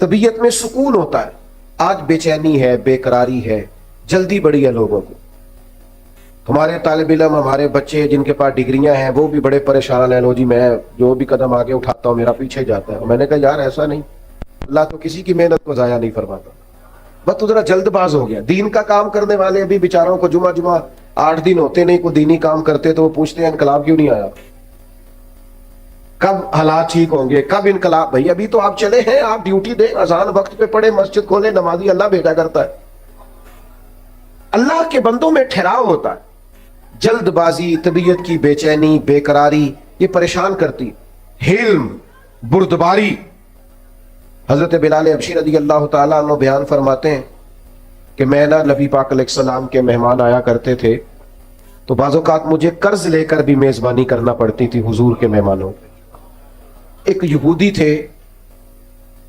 طبیعت میں سکون ہوتا ہے. آج بے چینی ہے, بے قراری ہے, جلدی بڑی ہے لوگوں کو. ہمارے طالب علم, ہمارے بچے جن کے پاس ڈگریاں ہیں وہ بھی بڑے پریشان ہیں, لو جی میں جو بھی قدم آگے اٹھاتا ہوں میرا پیچھے جاتا ہے. میں نے کہا یار ایسا نہیں, اللہ تو کسی کی محنت کو ضائع نہیں فرماتا. بس تو ذرا جلد باز ہو گیا. دین کا کام کرنے والے ابھی بیچاروں کو جمعہ 8 دن ہوتے نہیں, کوئی دینی کام کرتے تو وہ پوچھتے ہیں انقلاب کیوں نہیں آیا, کب حالات ٹھیک ہوں گے, کب انقلاب. بھائی ابھی تو آپ چلے ہیں, آپ ڈیوٹی دیں, اذان وقت پہ پڑھے, مسجد کھولے, نمازی اللہ بھیجا کرتا ہے. اللہ کے بندوں میں ٹھہراؤ ہوتا ہے. جلد بازی, طبیعت کی بے چینی, بے قراری, یہ پریشان کرتی. حلم, بردباری. حضرت بلال حبشی رضی اللہ تعالیٰ عنہ بیان فرماتے ہیں کہ میں نا نبی پاک علیہ السلام کے مہمان آیا کرتے تھے تو بعض اوقات مجھے قرض لے کر بھی میزبانی کرنا پڑتی تھی حضور کے مہمانوں. ایک یہودی تھے,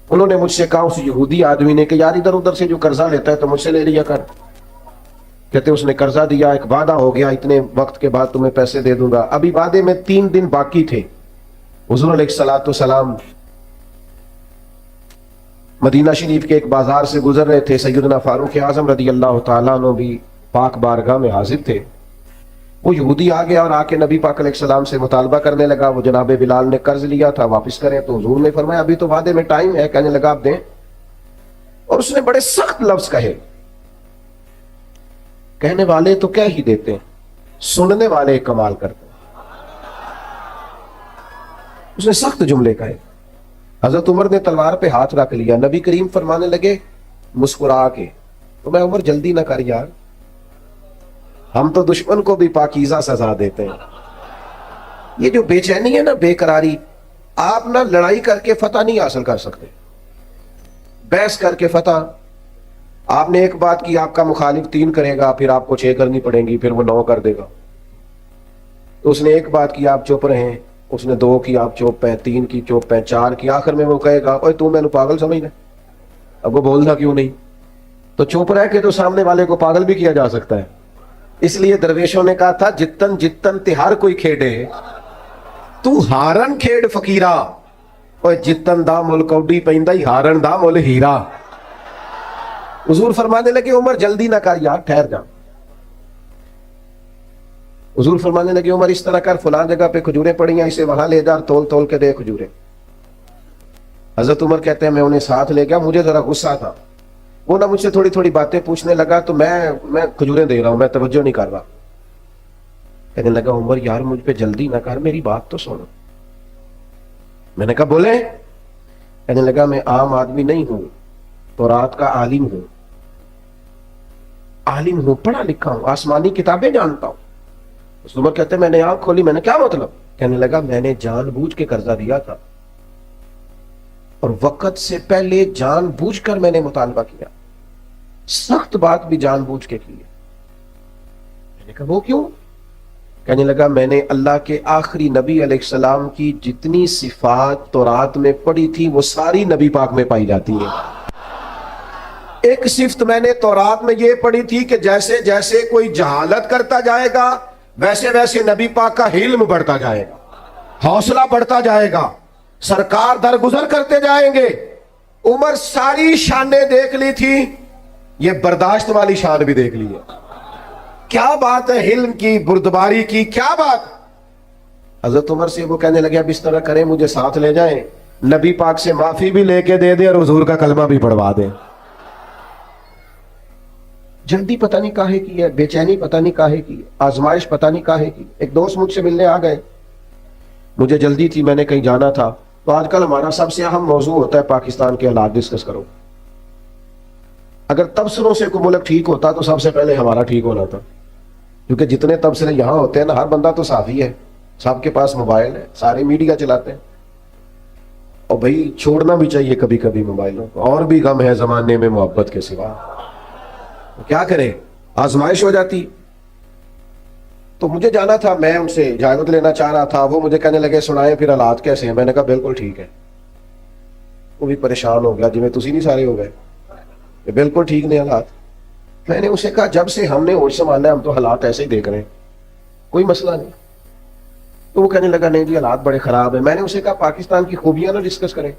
انہوں نے مجھ سے کہا, اس یہودی آدمی نے, کہ یار ادھر ادھر سے جو قرضہ لیتا ہے تو مجھ سے لے لیا کر. کہتے اس نے قرضہ دیا, ایک وعدہ ہو گیا اتنے وقت کے بعد تمہیں پیسے دے دوں گا. ابھی وعدے میں 3 دن باقی تھے. حضور علیہ الصلوۃ والسلام مدینہ شریف کے ایک بازار سے گزر رہے تھے. سیدنا فاروق اعظم رضی اللہ تعالیٰ عنہ بھی پاک بارگاہ میں حاضر تھے. وہ یہودی آ گیا اور آ کے نبی پاک علیہ السلام سے مطالبہ کرنے لگا. وہ جناب بلال نے قرض لیا تھا, واپس کریں. تو حضور نے فرمایا ابھی تو وعدے میں ٹائم ہے. کہنے لگا آپ دیں. اور اس نے بڑے سخت لفظ کہے. کہنے والے تو کہہ ہی دیتے ہیں, سننے والے کمال کرتے ہیں. اس نے سخت جملے کہے. حضرت عمر نے تلوار پہ ہاتھ رکھ لیا. نبی کریم فرمانے لگے مسکرا کے, تو میں عمر جلدی نہ کر یار, ہم تو دشمن کو بھی پاکیزہ سزا دیتے ہیں. یہ جو بے چینی ہے نا, بے قراری, آپ نہ لڑائی کر کے فتح نہیں حاصل کر سکتے, بحث کر کے فتح. آپ نے ایک بات کی, آپ کا مخالف 3 کرے گا, پھر آپ کو 6 کرنی پڑیں گی, پھر وہ 9 کر دے گا. تو اس نے ایک بات کی, آپ چپ رہیں. اس نے 2 کی, آپ چپ ہیں. 3 کی, چپ ہیں. 4 کی, آخر میں وہ کہے گا اوے تو میں نے پاگل سمجھنا. اب وہ بولنا کیوں نہیں؟ تو چپ رہ کے تو سامنے والے کو پاگل بھی کیا جا سکتا ہے. اس لیے درویشوں نے کہا تھا جتن جتن تہار کوئی کھیڑے تو ہارن کھیڑ فقیرہ, اور جتن دا مل کوڈی پیندا ہی ہارن دا مل ہیرا. حضور فرمانے لگے عمر جلدی نہ کر یار, ٹھہر جا. حضور فرمانے لگے عمر اس طرح کر, فلاں جگہ پہ کھجوریں پڑی ہیں, اسے وہاں لے جا, تول تول کے دے کھجوریں. حضرت عمر کہتے ہیں میں انہیں ساتھ لے گیا. مجھے ذرا غصہ تھا, وہ نہ مجھ سے تھوڑی تھوڑی باتیں پوچھنے لگا, تو میں کھجوریں دے رہا ہوں, میں توجہ نہیں کر رہا. کہنے لگا عمر یار مجھ پہ جلدی نہ کر, میری بات تو سنو. میں نے کہا بولے. کہنے لگا میں عام آدمی نہیں ہوں, تورات کا عالم ہوں, پڑھا لکھا ہوں, آسمانی کتابیں جانتا ہوں. اس عمر کہتے ہیں میں نے آنکھ کھولی. میں نے کیا مطلب؟ کہنے لگا میں نے جان بوجھ کے قرضہ دیا تھا, اور وقت سے پہلے جان بوجھ کر میں نے مطالبہ کیا, سخت بات بھی جان بوجھ کے کی. میں نے کہا وہ کیوں؟ کہنے لگا میں نے اللہ کے آخری نبی علیہ السلام کی جتنی صفات تورات میں پڑھی تھی وہ ساری نبی پاک میں پائی جاتی ہیں. ایک صفت میں نے تورات میں یہ پڑھی تھی کہ جیسے جیسے کوئی جہالت کرتا جائے گا ویسے ویسے نبی پاک کا علم بڑھتا جائے گا, حوصلہ بڑھتا جائے گا, سرکار درگزر کرتے جائیں گے. عمر ساری شانیں دیکھ لی تھی, یہ برداشت والی شان بھی دیکھ لی ہے. کیا بات ہے علم کی, بردباری کی, کیا بات. حضرت عمر سے وہ کہنے لگے اب اس طرح کریں, مجھے ساتھ لے جائیں, نبی پاک سے معافی بھی لے کے دے دیں اور حضور کا کلمہ بھی پڑھوا دیں. جلدی پتہ نہیں کاہے کی ہے, بے چینی پتہ نہیں کاہے کی, آزمائش پتہ نہیں کاہے کی. ایک دوست مجھ سے ملنے آ گئے, مجھے جلدی تھی, میں نے کہیں جانا تھا. تو آج کل ہمارا سب سے اہم موضوع ہوتا ہے پاکستان کے حالات ڈسکس کرو. اگر تبصروں سے کوئی ملک ٹھیک ہوتا تو سب سے پہلے ہمارا ٹھیک ہونا تھا, کیونکہ جتنے تبصرے یہاں ہوتے ہیں نا, ہر بندہ تو صافی ہے, سب کے پاس موبائل ہے, سارے میڈیا چلاتے ہیں. اور بھائی چھوڑنا بھی چاہیے کبھی کبھی موبائلوں کو, اور بھی غم ہے زمانے میں محبت کے سوا. کیا کریں, آزمائش ہو جاتی. تو مجھے جانا تھا, میں ان سے اجازت لینا چاہ رہا تھا. وہ مجھے کہنے لگے سنائیں پھر حالات کیسے ہیں. میں نے کہا بالکل ٹھیک ہے. وہ بھی پریشان ہو گیا, جی میں تسی نہیں سارے ہو گئے, بالکل ٹھیک نہیں حالات. میں نے اسے کہا جب سے ہم نے ہوش سنبھالا ہے ہم تو حالات ایسے ہی دیکھ رہے ہیں, کوئی مسئلہ نہیں. تو وہ کہنے لگا نہیں جی حالات بڑے خراب ہیں. میں نے اسے کہا پاکستان کی خوبیاں نہ ڈسکس کریں.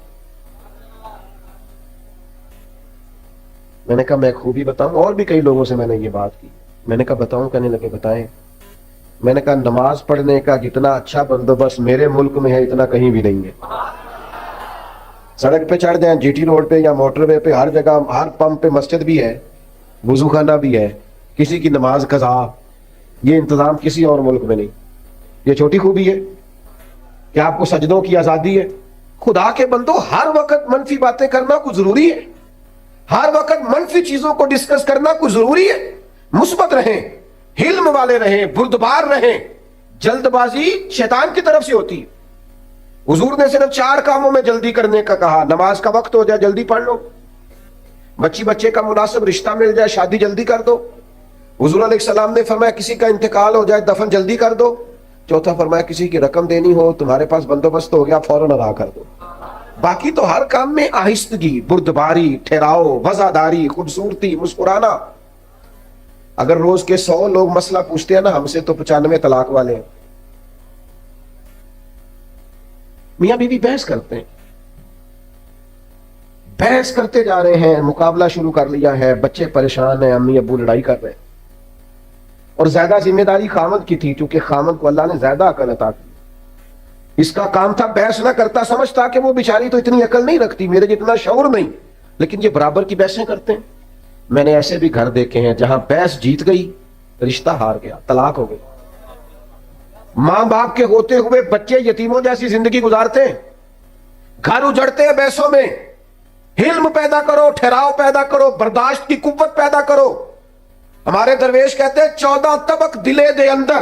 میں نے کہا میں خوبی بتاؤں؟ اور بھی کئی لوگوں سے میں نے یہ بات کی. میں نے کہا بتاؤں؟ کہنے لگے بتائیں. میں نے کہا نماز پڑھنے کا جتنا اچھا بندوبست میرے ملک میں ہے اتنا کہیں بھی نہیں ہے. سڑک پہ چڑھ جائیں، جی ٹی روڈ پہ یا موٹر وے پہ، ہر جگہ ہر پمپ پہ مسجد بھی ہے، وضو خانہ بھی ہے، کسی کی نماز قضا، یہ انتظام کسی اور ملک میں نہیں. یہ چھوٹی خوبی ہے کہ آپ کو سجدوں کی آزادی ہے. خدا کے بندو، ہر وقت منفی باتیں کرنا کوئی ضروری ہے؟ ہر وقت منفی چیزوں کو ڈسکس کرنا کوئی ضروری ہے؟ مثبت رہیں، حلم والے رہیں، بردبار رہیں. جلد بازی شیطان کی طرف سے ہوتی ہے. حضور نے صرف 4 کاموں میں جلدی کرنے کا کہا. نماز کا وقت ہو جائے جلدی پڑھ لو، بچے کا مناسب رشتہ مل جائے شادی جلدی کر دو. حضور علیہ السلام نے فرمایا کسی کا انتقال ہو جائے دفن جلدی کر دو. چوتھا فرمایا کسی کی رقم دینی ہو، تمہارے پاس بندوبست ہو گیا، فوراً ادا کر دو. باقی تو ہر کام میں آہستگی، بردباری، ٹھہراؤ، وزاداری، خوبصورتی، مسکرانا. اگر روز کے 100 لوگ مسئلہ پوچھتے ہیں نا ہم سے تو 95 طلاق والے ہیں. میاں بیوی بحث کرتے ہیں، بحث کرتے جا رہے ہیں، مقابلہ شروع کر لیا ہے، بچے پریشان ہیں، امی ابو لڑائی کر رہے ہیں. اور زیادہ ذمہ داری خامد کی تھی کیونکہ خامد کو اللہ نے زیادہ عقل عطا کی. اس کا کام تھا بحث نہ کرتا، سمجھتا کہ وہ بیچاری تو اتنی عقل نہیں رکھتی، میرے جتنا شعور نہیں، لیکن یہ برابر کی بحثیں کرتے ہیں. میں نے ایسے بھی گھر دیکھے ہیں جہاں بحث جیت گئی، رشتہ ہار گیا، طلاق ہو گئی. ماں باپ کے ہوتے ہوئے بچے یتیموں جیسی زندگی گزارتے ہیں. گھر اجڑتے ہیں بحثوں میں. حلم پیدا کرو، ٹھہراؤ پیدا کرو، برداشت کی قوت پیدا کرو. ہمارے درویش کہتے ہیں 14 طبق دلے دے اندر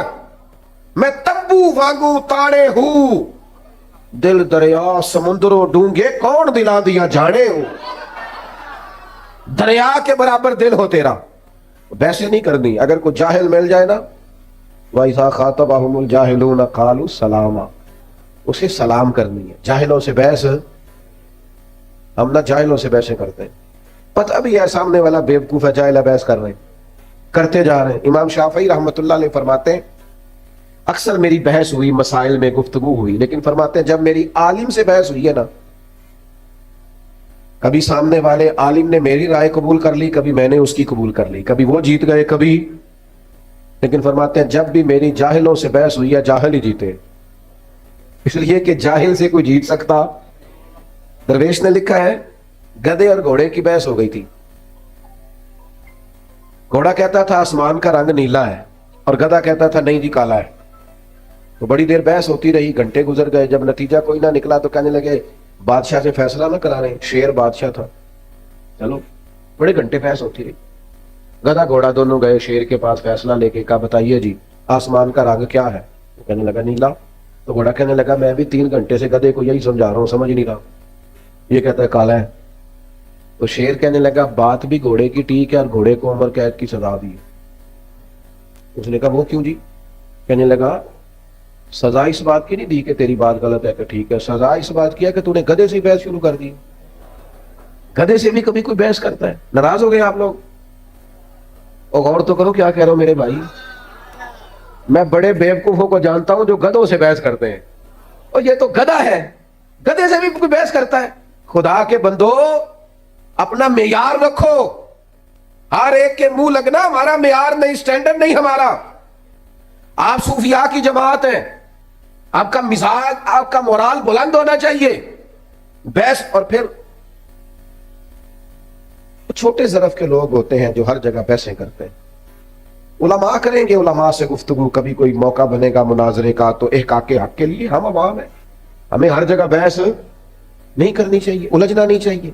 میں تبو وانگو تاڑے ہوں، دل دریا سمندروں ڈونگے کون دلا دیا جانے ہوں. دریا کے برابر دل ہو تیرا. ویسے نہیں کرنی. اگر کوئی جاہل مل جائے نا، وَإِذَا خَاطَبَهُمُ الْجَاهِلُونَ قَالُوا سَلَامًا، اسے سلام کرنی ہے. جاہلوں سے بحث، ہم نہ جاہلوں سے بحثیں کرتے ہیں. پتہ بھی ہے سامنے والا بیوقوف ہے، جاہل بحث کر رہے ہیں، کرتے جا رہے ہیں. امام شافعی رحمۃ اللہ علیہ فرماتے ہیں اکثر میری بحث ہوئی، مسائل میں گفتگو ہوئی، لیکن فرماتے ہیں جب میری عالم سے بحث ہوئی ہے نا، کبھی سامنے والے عالم نے میری رائے قبول کر لی، کبھی میں نے اس کی قبول کر لی، کبھی وہ جیت گئے کبھی، لیکن فرماتے ہیں جب بھی میری جاہلوں سے بحث ہوئی ہے جاہل ہی جیتے. اس لیے کہ جاہل سے کوئی جیت سکتا. درویش نے لکھا ہے گدھے اور گھوڑے کی بحث ہو گئی تھی. گھوڑا کہتا تھا آسمان کا رنگ نیلا ہے اور گدھا کہتا تھا نہیں جی کالا ہے. تو بڑی دیر بحث ہوتی رہی، گھنٹے گزر گئے. جب نتیجہ کوئی نہ نکلا تو کہنے لگے بادشاہ سے فیصلہ نہ کرا رہے، شیر بادشاہ تھا. چلو بڑے گھنٹے بحث ہوتی رہی. گدھا گھوڑا دونوں گئے شیر کے پاس، فیصلہ لے کے کہا بتائیے جی آسمان کا رنگ کیا ہے؟ وہ کہنے لگا نیلا. تو گھوڑا کہنے لگا میں بھی 3 گھنٹے سے گدھے کو یہی سمجھا رہا ہوں، سمجھ نہیں رہا، یہ کہتا ہے کالا ہے. تو شیر کہنے لگا بات بھی گھوڑے کی ٹھیک ہے اور گھوڑے کو عمر قید کی سزا دی ہے. اس نے کہا وہ کیوں جی؟ کہنے لگا سزا اس بات کی نہیں دی کہ تیری بات غلط ہے کہ ٹھیک ہے، سزا اس بات کی ہے کہ تو نے گدھے سے بحث شروع کر دی. گدھے سے بھی کبھی کوئی بحث کرتا ہے. ناراض ہو گئے آپ لوگ؟ اور غور تو کرو کیا کہہ رہا ہوں میرے بھائی. میں بڑے بیوقوفوں کو جانتا ہوں جو گدھوں سے بحث کرتے ہیں، اور یہ تو گدھا ہے، گدھے سے بھی کوئی بحث کرتا ہے. خدا کے بندو اپنا معیار رکھو. ہر ایک کے منہ لگنا ہمارا معیار نہیں، سٹینڈرڈ نہیں ہمارا. آپ صوفیاء کی جماعت ہیں، آپ کا مزاج، آپ کا مورال بلند ہونا چاہیے. بحث اور پھر چھوٹے ظرف کے لوگ ہوتے ہیں جو ہر جگہ بحثیں کرتے ہیں. علماء کریں گے علماء سے گفتگو، کبھی کوئی موقع بنے گا مناظرے کا تو احقاق حق کے لیے. ہم عوام ہیں، ہمیں ہر جگہ بحث نہیں کرنی چاہیے، الجھنا نہیں چاہیے،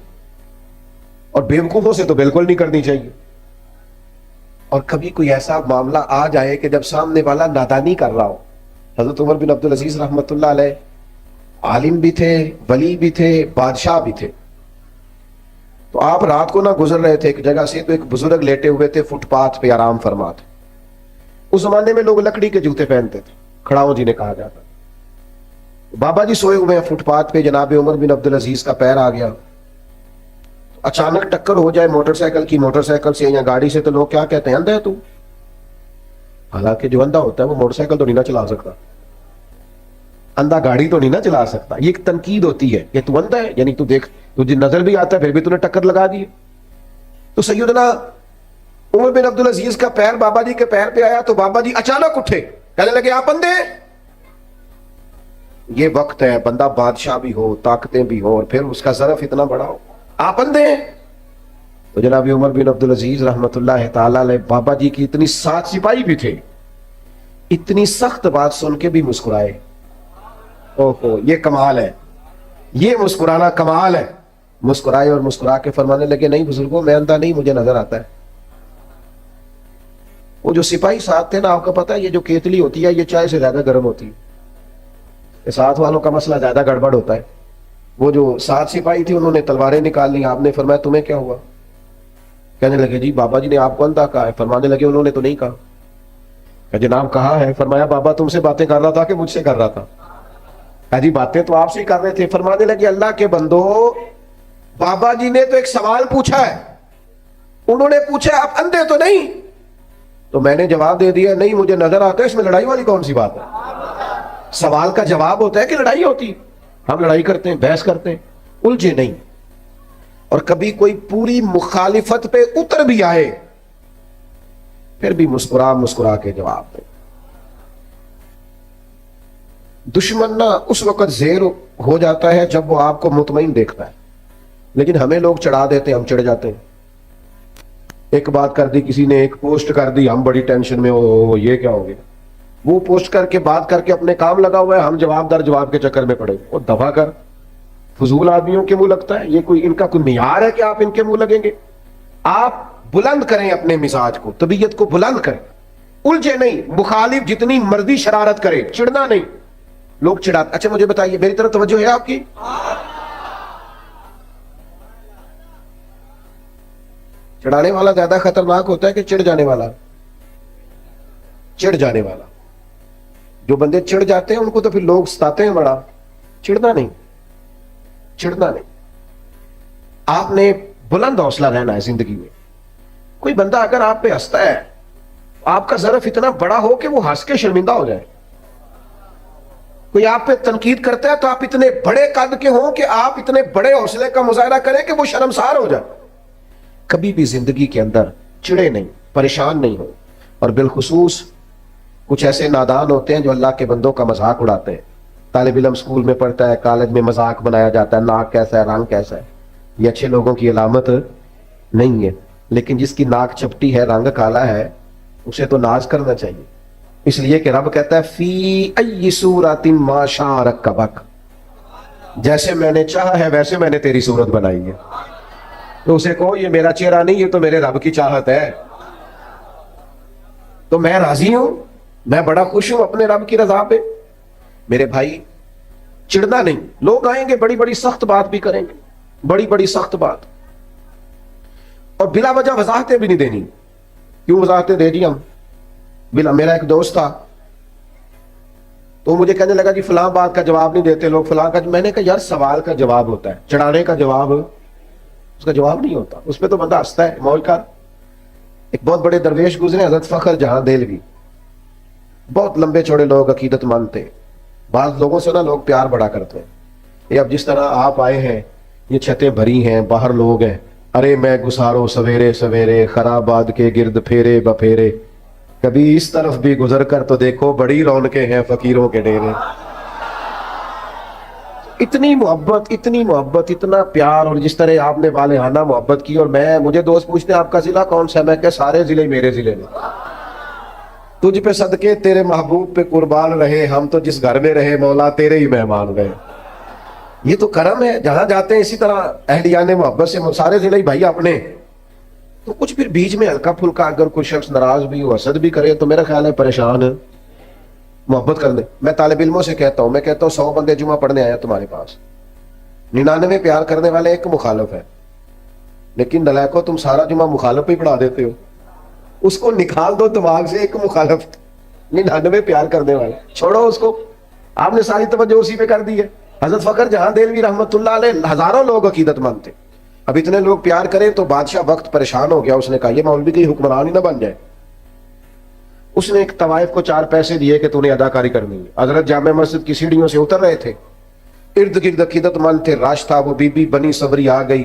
اور بیوقوفوں سے تو بالکل نہیں کرنی چاہیے. اور کبھی کوئی ایسا معاملہ آ جائے کہ جب سامنے والا نادانی کر رہا ہو. حضرت عمر بن عبدالعزیز رحمۃ اللہ علیہ عالم بھی تھے، ولی بھی تھے، بادشاہ بھی تھے. تو آپ رات کو نہ گزر رہے تھے ایک جگہ سے، تو ایک بزرگ لیٹے ہوئے تھے فٹ پاتھ پہ آرام فرما تھے. اس زمانے میں لوگ لکڑی کے جوتے پہنتے تھے، کھڑاؤں جنہیں کہا جاتا. بابا جی سوئے ہوئے ہیں فٹ پاتھ پہ، جناب عمر بن عبدالعزیز کا پیر آ گیا. اچانک ٹکر ہو جائے موٹر سائیکل کی، موٹر سائیکل سے یا گاڑی سے، تو لوگ کیا کہتے ہیں اندھا ہے تو. حالانکہ جو اندھا ہوتا ہے وہ موٹر سائیکل تو نہیں نہ چلا سکتا، اندھا گاڑی تو نہیں نہ چلا سکتا. یہ ایک تنقید ہوتی ہے کہ تو اندھا ہے، یعنی تو دیکھ تجھے نظر بھی آتا ہے پھر بھی تو نے ٹکر لگا دی. تو تو سیدنا عمر بن عبد العزیز کا پیر بابا جی کے پیر پہ آیا تو بابا جی اچانک اٹھے، کہنے لگے آپ اندھے ہیں؟ یہ وقت ہے بندہ بادشاہ بھی ہو، طاقتیں بھی ہو، اور پھر اس کا ظرف اتنا بڑا ہو، آپ اندھے ہیں؟ تو جناب عمر بن عبد العزیز رحمت اللہ تعالی علیہ بابا جی کی اتنی سات سپاہی بھی تھے، اتنی سخت بات سن کے بھی مسکرائے. اوہو یہ کمال ہے، یہ مسکرانا کمال ہے. مسکرائے اور مسکرا کے فرمانے لگے نہیں بزرگوں میں اندھا نہیں، مجھے نظر آتا ہے. وہ جو سپاہی ساتھ تھے نا، آپ کو پتا ہے یہ جو کیتلی ہوتی ہے یہ چائے سے زیادہ گرم ہوتی ہے، ساتھ والوں کا مسئلہ زیادہ گڑبڑ ہوتا ہے. وہ جو سات سپاہی تھی انہوں نے تلواریں نکال لی. آپ نے فرمایا تمہیں کیا ہوا؟ کہنے لگے جی بابا جی نے آپ کو اندھا کہا ہے. فرمانے لگے انہوں نے تو نہیں کہا. کہ جناب کہا ہے. فرمایا بابا تم سے باتیں کر رہا تھا کہ مجھ سے کر رہا تھا؟ جی باتیں تو آپ سے کر رہے تھے. فرمانے لگے اللہ کے بندو، بابا جی نے تو ایک سوال پوچھا ہے، انہوں نے پوچھا آپ اندھے تو نہیں؟ تو میں نے جواب دے دیا نہیں مجھے نظر آتا ہے. اس میں لڑائی والی کون سی بات ہے؟ سوال کا جواب ہوتا ہے کہ لڑائی ہوتی؟ ہم لڑائی کرتے ہیں، بحث کرتے ہیں، الجھے نہیں. اور کبھی کوئی پوری مخالفت پہ اتر بھی آئے پھر بھی مسکرا مسکرا کے جواب دے. دشمن نہ اس وقت زیر ہو جاتا ہے جب وہ آپ کو مطمئن دیکھتا ہے، لیکن ہمیں لوگ چڑھا دیتے ہیں، ہم چڑھ جاتے ہیں. ایک بات کر دی کسی نے، ایک پوسٹ کر دی، ہم بڑی ٹینشن میں ہو یہ کیا ہو گیا. وہ پوسٹ کر کے بات کر کے اپنے کام لگا ہوا ہے، ہم جواب در جواب کے چکر میں پڑے. وہ دفع کر، فضول آدمیوں کے منہ لگتا ہے. یہ کوئی ان کا کوئی معیار ہے کہ آپ ان کے منہ لگیں گے؟ آپ بلند کریں اپنے مزاج کو، طبیعت کو بلند کریں، الجھے نہیں. مخالف جتنی مرضی شرارت کرے، چڑھنا نہیں. لوگ چڑھاتے. اچھا مجھے بتائیے میری طرف توجہ ہے آپ کی؟ چڑھانے والا زیادہ خطرناک ہوتا ہے کہ چڑھ جانے والا؟ چڑھ جانے والا. جو بندے چڑھ جاتے ہیں ان کو تو پھر لوگ ستاتے ہیں بڑا. چڑھنا نہیں، چڑھنا نہیں. آپ نے بلند حوصلہ رہنا ہے زندگی میں. کوئی بندہ اگر آپ پہ ہنستا ہے، آپ کا ظرف اتنا بڑا ہو کہ وہ ہنس کے شرمندہ ہو جائے. کوئی آپ پہ تنقید کرتا ہے تو آپ اتنے بڑے قد کے ہوں کہ آپ اتنے بڑے حوصلے کا مظاہرہ کریں کہ وہ شرمسار ہو جائے. کبھی بھی زندگی کے اندر چڑے نہیں، پریشان نہیں ہو. اور بالخصوص کچھ ایسے نادان ہوتے ہیں جو اللہ کے بندوں کا مذاق اڑاتے ہیں. طالب علم اسکول میں پڑھتا ہے، کالج میں مذاق بنایا جاتا ہے، ناک کیسا ہے، رنگ کیسا ہے. یہ اچھے لوگوں کی علامت نہیں ہے. لیکن جس کی ناک چپٹی ہے، رنگ کالا ہے، اسے تو ناز کرنا چاہیے. اس لیے کہ رب کہتا ہے فی ای صورت ما شاء رکبک، جیسے میں نے چاہا ہے ویسے میں نے تیری صورت بنائی ہے. تو اسے کہو یہ میرا چہرہ نہیں، یہ تو میرے رب کی چاہت ہے. تو میں راضی ہوں، میں بڑا خوش ہوں اپنے رب کی رضا پہ. میرے بھائی چڑھنا نہیں. لوگ آئیں گے بڑی بڑی سخت بات بھی کریں گے، بڑی بڑی سخت بات، اور بلا وجہ وضاحتیں بھی نہیں دینی. کیوں وضاحتیں دے جی ہم؟ بلا. میرا ایک دوست تھا تو مجھے کہنے لگا جی فلاں بات کا جواب نہیں دیتے لوگ، فلاں کا. میں نے کہا یار سوال کا جواب ہوتا ہے، چڑھانے کا جواب اس کا جواب نہیں ہوتا. اس پہ تو بندہ ہنستا ہے، موج کر. ایک بہت بڑے درویش گزرے حضرت فخر جہاں دہلوی، بہت لمبے چوڑے لوگ، عقیدت مند تھے. بعض لوگوں سے نا لوگ پیار بڑا کرتے ہیں. یہ اب جس طرح آپ آئے ہیں، یہ چھتیں بھری ہیں، باہر لوگ ہیں، ارے میں گسارو سویرے سویرے خراباد کے گرد پھیرے بپھیرے، کبھی اس طرف بھی گزر کر تو دیکھو بڑی رونقیں ہیں فقیروں کے ڈیرے. اتنی محبت، اتنی محبت، اتنا پیار. اور جس طرح آپ نے والہانہ محبت کی. اور مجھے دوست پوچھتے ہیں آپ کا ضلع کون سا ہے؟ میں کہ سارے ضلع میرے ضلع میں. تجھ پہ صدقے تیرے محبوب پہ قربان رہے، ہم تو جس گھر میں رہے مولا تیرے ہی مہمان رہے. یہ تو کرم ہے. جہاں جاتے ہیں اسی طرح اہلیان محبت سے سارے ضلع ہی بھائی اپنے. تو کچھ پھر بیچ میں ہلکا پھلکا اگر کوئی شخص ناراض بھی ہو، حسد بھی کرے، تو میرا خیال ہے پریشان محبت کر دے. میں طالب علموں سے کہتا ہوں، میں کہتا ہوں 100 بندے جمعہ پڑھنے آیا تمہارے پاس، 99 پیار کرنے والے، ایک مخالف ہے. لیکن نلائکو تم سارا جمعہ مخالف ہی پڑھا دیتے ہو. اس کو نکال دو دماغ سے، ایک مخالف، 99 پیار کرنے والے، چھوڑو اس کو. آپ نے ساری توجہ اسی پہ کر دی ہے. حضرت فخر جہاں دہلوی رحمت اللہ علیہ، ہزاروں لوگ عقیدت مند تھے. اب اتنے لوگ پیار کریں تو بادشاہ وقت پریشان ہو گیا. اس نے کہا یہ مولوی کی حکمران ہی نہ بن جائے. اس نے ایک طوائف کو 4 پیسے دیے کہ تو نے اداکاری کرنی ہے. حضرت جامع مسجد کی سیڑھیوں سے اتر رہے تھے، ارد گرد عقیدت مند تھے، راش تھا. وہ بی بی بنی صبری آ گئی،